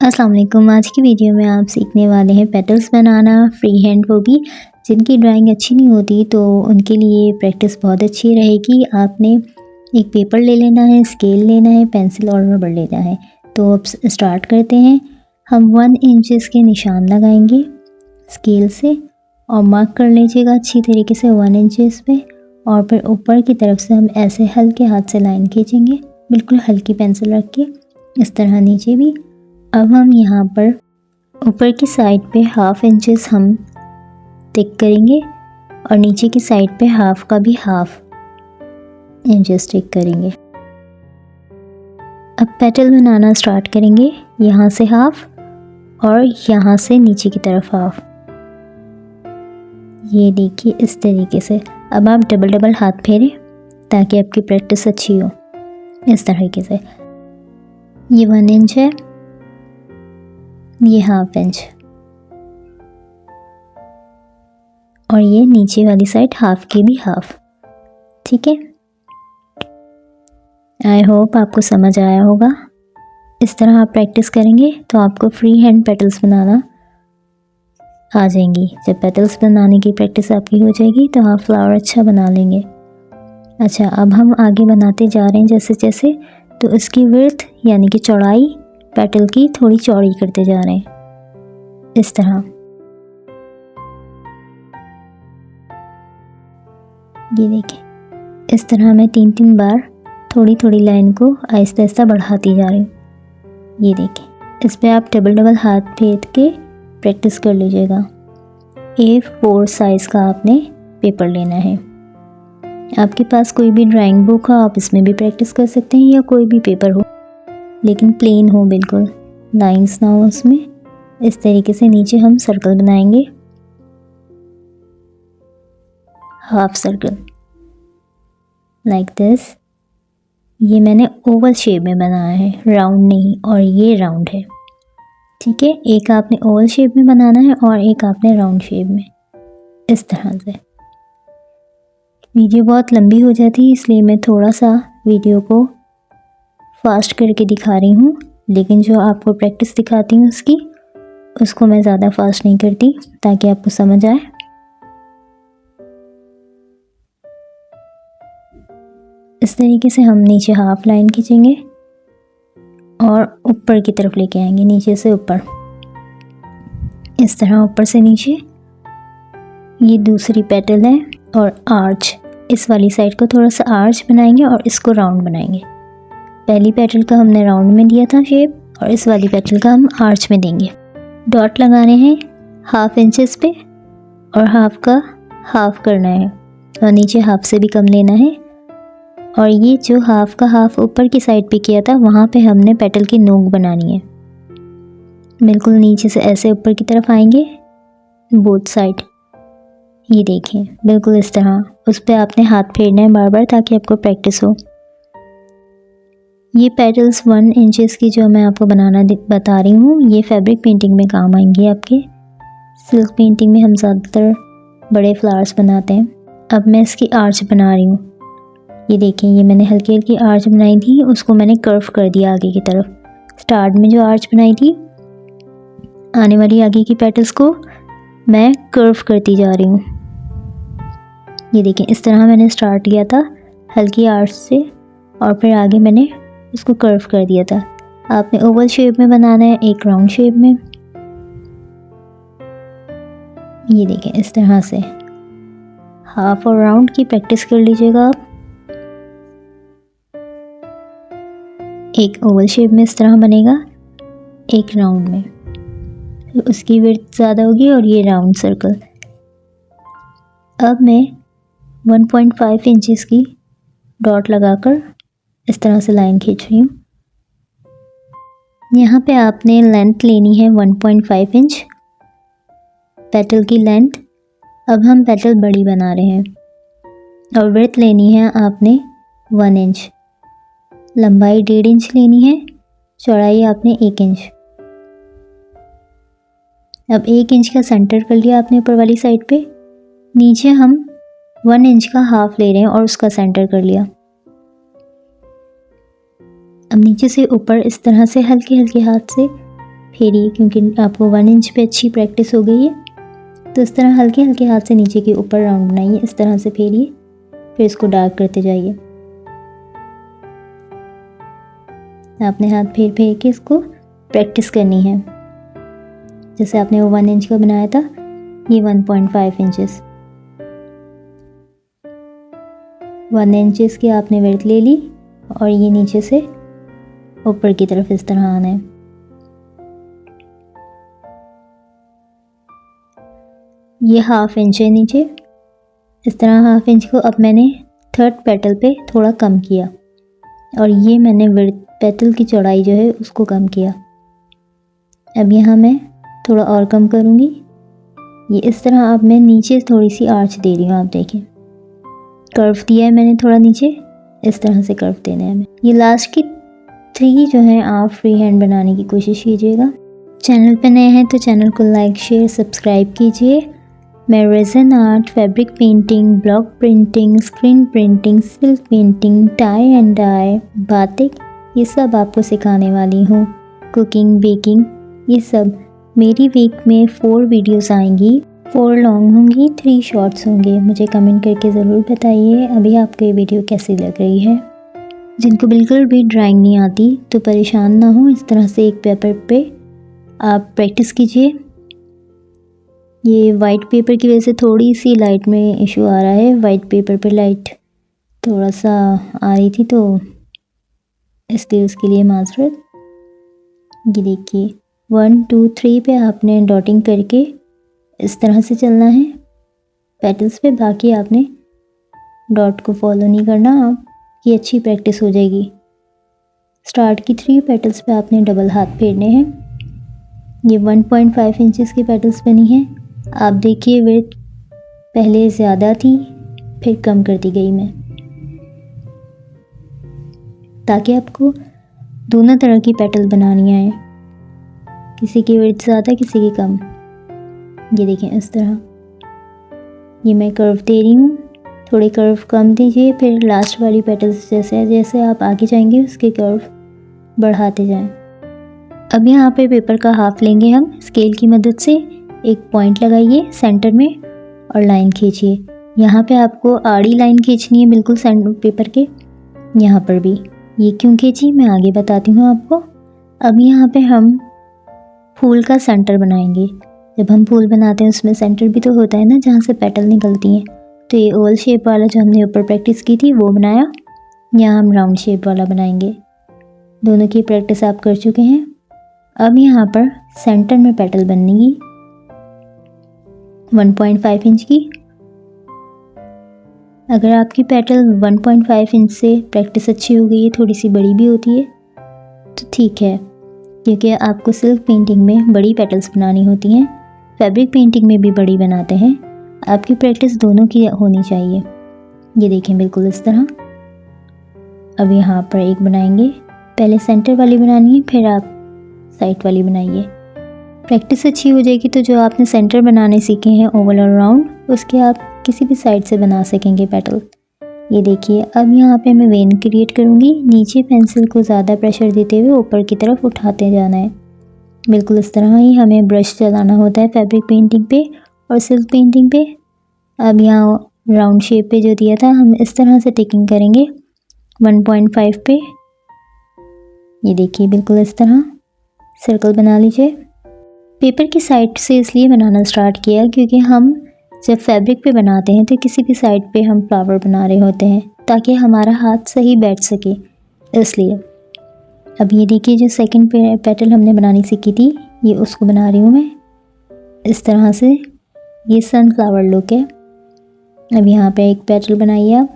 अस्सलाम वालेकुम। आज की वीडियो में आप सीखने वाले हैं पेटल्स बनाना फ्री हैंड, वो भी जिनकी ड्राइंग अच्छी नहीं होती तो उनके लिए प्रैक्टिस बहुत अच्छी रहेगी। आपने एक पेपर ले लेना है, स्केल लेना है, पेंसिल और रबड़ लेना है। तो अब स्टार्ट करते हैं। हम 1 इंचेस के निशान लगाएंगे स्केल से और मार्क कर लीजिएगा अच्छी तरीके से 1 इंचेस पे, और फिर ऊपर की तरफ से हम ऐसे हल्के हाथ से लाइन खींचेंगे, बिल्कुल हल्की पेंसिल रख के, इस तरह नीचे भी। अब हम यहाँ पर ऊपर की साइड पे 1/2 इंचेस हम टिक करेंगे और नीचे की साइड पे हाफ का भी 1/2 इंचेस टिक करेंगे। अब पेटल बनाना स्टार्ट करेंगे, यहाँ से 1/2 और यहाँ से नीचे की तरफ 1/2। ये देखिए इस तरीके से। अब आप डबल हाथ फेरें ताकि आपकी प्रैक्टिस अच्छी हो। इस तरीके से ये 1 इंच है, ये 1/2 इंच, और ये नीचे वाली साइड 1/2 की भी 1/2। ठीक है, आई होप आपको समझ आया होगा। इस तरह आप प्रैक्टिस करेंगे तो आपको फ्री हैंड पेटल्स बनाना आ जाएंगी। जब पेटल्स बनाने की प्रैक्टिस आपकी हो जाएगी तो आप फ्लावर अच्छा बना लेंगे। अच्छा, अब हम आगे बनाते जा रहे हैं जैसे जैसे, तो इसकी विड्थ यानी कि चौड़ाई पेटल की थोड़ी चौड़ी करते जा रहे हैं इस तरह। ये देखें, इस तरह मैं 3-3 बार थोड़ी थोड़ी लाइन को आहिस्ता आहिस्ता बढ़ाती जा रही हूँ। ये देखें, इस पे आप डबल हाथ फेर के प्रैक्टिस कर लीजिएगा। A4 साइज़ का आपने पेपर लेना है। आपके पास कोई भी ड्राइंग बुक हो, आप इसमें भी प्रैक्टिस कर सकते हैं, या कोई भी पेपर हो लेकिन प्लेन हो, बिल्कुल लाइंस ना हो उसमें। इस तरीके से नीचे हम सर्कल बनाएंगे, हाफ सर्कल लाइक दिस। ये मैंने ओवल शेप में बनाया है, राउंड नहीं, और ये राउंड है। ठीक है, एक आपने ओवल शेप में बनाना है और एक आपने राउंड शेप में, इस तरह से। वीडियो बहुत लंबी हो जाती है इसलिए मैं थोड़ा सा वीडियो को फास्ट करके दिखा रही हूँ, लेकिन जो आपको प्रैक्टिस दिखाती हूँ उसको मैं ज़्यादा फास्ट नहीं करती ताकि आपको समझ आए। इस तरीके से हम नीचे हाफ लाइन खींचेंगे और ऊपर की तरफ लेके आएंगे, नीचे से ऊपर, इस तरह ऊपर से नीचे। ये दूसरी पेटल है, और आर्च, इस वाली साइड को थोड़ा सा आर्च बनाएंगे और इसको राउंड बनाएंगे। पहली पेटल का हमने राउंड में दिया था शेप, और इस वाली पेटल का हम आर्च में देंगे। डॉट लगाने हैं 1/2 इंचेस पे, और हाफ का 1/2 करना है, और नीचे 1/2 से भी कम लेना है। और ये जो 1/2 का 1/2 ऊपर की साइड पे किया था, वहाँ पे हमने पेटल की नोक बनानी है। बिल्कुल नीचे से ऐसे ऊपर की तरफ आएंगे बोथ साइड। ये देखें, बिल्कुल इस तरह। उस पर आपने हाथ फेरना है बार बार ताकि आपको प्रैक्टिस हो। ये पेटल्स 1 इंचेस की जो मैं आपको बनाना बता रही हूँ, ये फैब्रिक पेंटिंग में काम आएंगी आपके। सिल्क पेंटिंग में हम ज़्यादातर बड़े फ्लावर्स बनाते हैं। अब मैं इसकी आर्च बना रही हूँ। ये देखें, ये मैंने हल्की हल्की आर्च बनाई थी, उसको मैंने कर्व कर दिया आगे की तरफ। स्टार्ट में जो आर्च बनाई थी, आने वाली आगे की पेटल्स को मैं कर्व करती जा रही हूँ। ये देखें, इस तरह मैंने स्टार्ट किया था हल्की आर्च से, और फिर आगे मैंने उसको कर्व कर दिया था। आपने ओवल शेप में बनाना है, एक राउंड शेप में। ये देखें, इस तरह से हाफ और राउंड की प्रैक्टिस कर लीजिएगा आप। एक ओवल शेप में इस तरह बनेगा, एक राउंड में, तो उसकी विड्थ ज़्यादा होगी, और ये राउंड सर्कल। अब मैं 1.5 इंचेस की डॉट लगाकर इस तरह से लाइन खींच रही हूँ। यहाँ पे आपने लेंथ लेनी है 1.5 इंच पेटल की लेंथ। अब हम पेटल बड़ी बना रहे हैं, और विड्थ लेनी है आपने 1 इंच, लंबाई 1.5 इंच लेनी है, चौड़ाई आपने 1 इंच। अब 1 इंच का सेंटर कर लिया आपने ऊपर वाली साइड पे। नीचे हम 1 इंच का हाफ ले रहे हैं और उसका सेंटर कर लिया। अब नीचे से ऊपर इस तरह से हल्के हल्के हाथ से फेरिए, क्योंकि आपको 1 इंच पे अच्छी प्रैक्टिस हो गई है। तो इस तरह हल्के हल्के हाथ से नीचे के ऊपर राउंड बनाइए, इस तरह से फेरिए, फिर इसको डार्क करते जाइए। आपने हाथ फेर फेर के इसको प्रैक्टिस करनी है। जैसे आपने वो 1 इंच का बनाया था, ये 1.5 इंचेस, 1 इंचेस की आपने विड्थ ले ली और ये नीचे से ऊपर की तरफ इस तरह आना है। ये 1/2 इंच है नीचे, इस तरह 1/2 इंच को अब मैंने 3rd पेटल पे थोड़ा कम किया और ये मैंने विड्थ पेटल की चौड़ाई जो है उसको कम किया। अब यहाँ मैं थोड़ा और कम करूँगी। ये इस तरह अब मैं नीचे थोड़ी सी आर्च दे रही हूँ, आप देखें कर्व दिया है मैंने थोड़ा नीचे, इस तरह से कर्व देना है हमें। ये लास्ट की 3 जो है आप फ्री हैंड बनाने की कोशिश कीजिएगा। चैनल पे नए हैं तो चैनल को लाइक शेयर सब्सक्राइब कीजिए। मैं resin art, fabric painting, block printing, screen printing, silk painting, tie and dye, batik, ये सब आपको सिखाने वाली हूँ। कुकिंग, बेकिंग, ये सब मेरी वीक में 4 वीडियोस आएंगी। 4 लॉन्ग होंगी, 3 शॉर्ट्स होंगे। मुझे कमेंट करके ज़रूर बताइए अभी आपको ये वीडियो कैसी लग रही है। जिनको बिल्कुल भी ड्राइंग नहीं आती तो परेशान ना हो, इस तरह से एक पेपर पे आप प्रैक्टिस कीजिए। ये वाइट पेपर की वजह से थोड़ी सी लाइट में इशू आ रहा है, वाइट पेपर पे लाइट थोड़ा सा आ रही थी तो इसलिए उसके लिए माजरत। ये देखिए 1 2 3 पे आपने डॉटिंग करके इस तरह से चलना है पेटल्स पे, बाकी आपने डॉट को फॉलो नहीं करना। आपकी अच्छी प्रैक्टिस हो जाएगी। स्टार्ट की 3 पेटल्स पे आपने डबल हाथ फेरने हैं। ये 1.5 इंचेस की पेटल्स बनी हैं। आप देखिए विड्थ पहले ज़्यादा थी, फिर कम कर दी गई मैं, ताकि आपको दोनों तरह की पेटल बनानी आए, किसी की विड्थ ज़्यादा किसी की कम। ये देखें इस तरह, ये मैं कर्व दे रही हूँ, थोड़ी कर्व कम दीजिए, फिर लास्ट वाली पेटल्स जैसे जैसे आप आगे जाएंगे उसके कर्व बढ़ाते जाएं। अब यहाँ पे पेपर का हाफ लेंगे हम, स्केल की मदद से एक पॉइंट लगाइए सेंटर में और लाइन खींचिए। यहाँ पे आपको आड़ी लाइन खींचनी है बिल्कुल सेंटर पेपर के, यहाँ पर भी। ये क्यों खींची मैं आगे बताती हूँ आपको। अब यहाँ पे हम फूल का सेंटर बनाएंगे। जब हम फूल बनाते हैं उसमें सेंटर भी तो होता है ना, जहाँ से पेटल निकलती हैं। तो ये ओवल शेप वाला जो हमने ऊपर प्रैक्टिस की थी वो बनाया, यहाँ हम राउंड शेप वाला बनाएंगे। दोनों की प्रैक्टिस आप कर चुके हैं। अब यहाँ पर सेंटर में पेटल बनेगी 1.5 इंच की। अगर आपकी पेटल 1.5 इंच से प्रैक्टिस अच्छी हो गई है, थोड़ी सी बड़ी भी होती है तो ठीक है, क्योंकि आपको सिल्क पेंटिंग में बड़ी पेटल्स बनानी होती हैं, फैब्रिक पेंटिंग में भी बड़ी बनाते हैं। आपकी प्रैक्टिस दोनों की होनी चाहिए। ये देखें बिल्कुल इस तरह। अब यहाँ पर एक बनाएंगे, पहले सेंटर वाली बनानी है, फिर आप साइड वाली बनाइए। प्रैक्टिस अच्छी हो जाएगी तो जो आपने सेंटर बनाने सीखे हैं ओवल और राउंड, उसके आप किसी भी साइड से बना सकेंगे पेटल। ये देखिए अब यहाँ पे मैं वेन क्रिएट करूँगी। नीचे पेंसिल को ज़्यादा प्रेशर देते हुए ऊपर की तरफ उठाते जाना है, बिल्कुल इस तरह ही हमें ब्रश चलाना होता है फैब्रिक पेंटिंग पे और सिल्क पेंटिंग पे। अब यहाँ राउंड शेप पे जो दिया था हम इस तरह से टिकिंग करेंगे 1.5 पे। ये देखिए बिल्कुल इस तरह सर्कल बना लीजिए। पेपर की साइड से इसलिए बनाना स्टार्ट किया क्योंकि हम जब फैब्रिक पे बनाते हैं तो किसी भी साइड पे हम फ्लावर बना रहे होते हैं ताकि हमारा हाथ सही बैठ सके, इसलिए। अब ये देखिए जो सेकंड पेटल हमने बनानी सीखी थी, ये उसको बना रही हूँ मैं इस तरह से। ये सनफ्लावर लुक है। अब यहाँ पे एक पेटल बनाइए आप,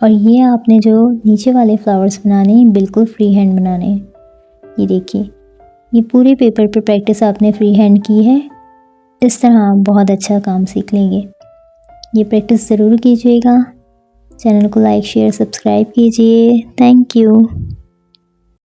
और ये आपने जो नीचे वाले फ्लावर्स बनाने हैं बिल्कुल फ्री हैंड बनाने हैं। ये देखिए ये पूरे पेपर पे प्रैक्टिस आपने फ्री हैंड की है, इस तरह आप बहुत अच्छा काम सीख लेंगे। ये प्रैक्टिस ज़रूर कीजिएगा। चैनल को लाइक शेयर सब्सक्राइब कीजिए। Thank you.